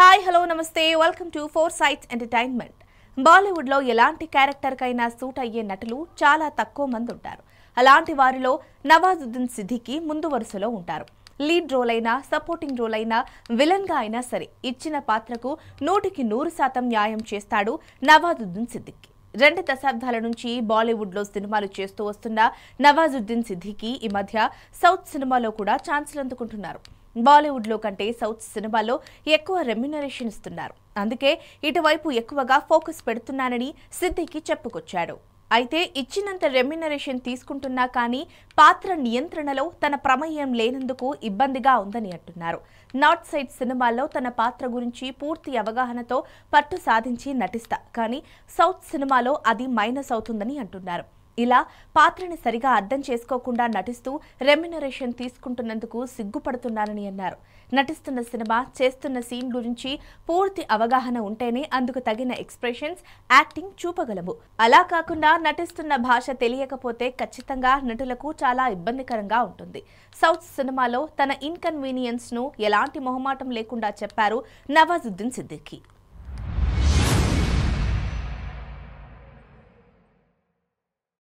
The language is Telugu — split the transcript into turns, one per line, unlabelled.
హాయ్ హలో నమస్తే welcome to four sites entertainment. Bollywood లో ఎలాంటి క్యారెక్టర్ కైనా సూట్ అయ్యే నటులు చాలా తక్కువ మంది ఉంటారు. అలాంటి వారిలో నవాజుద్దీన్ సిద్దికీ ముందు వరుసలో ఉంటారు. లీడ్ రోల్ అయినా సపోర్టింగ్ రోల్ అయినా విలన్ గా అయినా సరే ఇచ్చిన పాత్రకు 100% న్యాయం చేస్తాడు నవాజుద్దీన్ సిద్దికీ. 2 దశాబ్దాల నుంచి బాలీవుడ్ లో సినిమాలు చేస్తూ వస్తున్న నవాజుద్దీన్ సిద్దికీ ఈ మధ్య సౌత్ సినిమాలో కూడా ఛాన్సులు అందుకుంటున్నారు. బాలీవుడ్ లో కంటే సౌత్ సినిమాలో ఎక్కువ రెమ్యునరేషన్ ఇస్తున్నారు. అందుకే ఇటువైపు ఎక్కువగా ఫోకస్ పెడుతున్నానని సిద్దికీ చెప్పుకొచ్చాడు. అయితే ఇచ్చినంత రెమ్యునరేషన్ తీసుకుంటున్నా కానీ పాత్ర నియంత్రణలో తన ప్రమేయం లేనందుకు ఇబ్బందిగా ఉందని అంటున్నారు. నార్త్ సైడ్ సినిమాల్లో తన పాత్ర గురించి పూర్తి అవగాహనతో పట్టు సాధించి నటిస్తా, కానీ సౌత్ సినిమాలో అది మైనస్ అవుతుందని అంటున్నారు. ఇలా పాత్రని సరిగా అర్థం చేసుకోకుండా నటిస్తూ రెమ్యునరేషన్ తీసుకుంటున్నందుకు సిగ్గుపడుతున్నానని అన్నారు. నటిస్తున్న సినిమా చేస్తున్న సీన్ గురించి పూర్తి అవగాహన ఉంటేనే అందుకు తగిన ఎక్స్ప్రెషన్స్, యాక్టింగ్ చూపగలము. అలా కాకుండా నటిస్తున్న భాష తెలియకపోతే ఖచ్చితంగా నటులకు చాలా ఇబ్బందికరంగా ఉంటుంది. సౌత్ సినిమాలో తన ఇన్కన్వీనియన్స్ ను ఎలాంటి మొహమాటం లేకుండా చెప్పారు నవాజుద్దీన్ సిద్దికీ.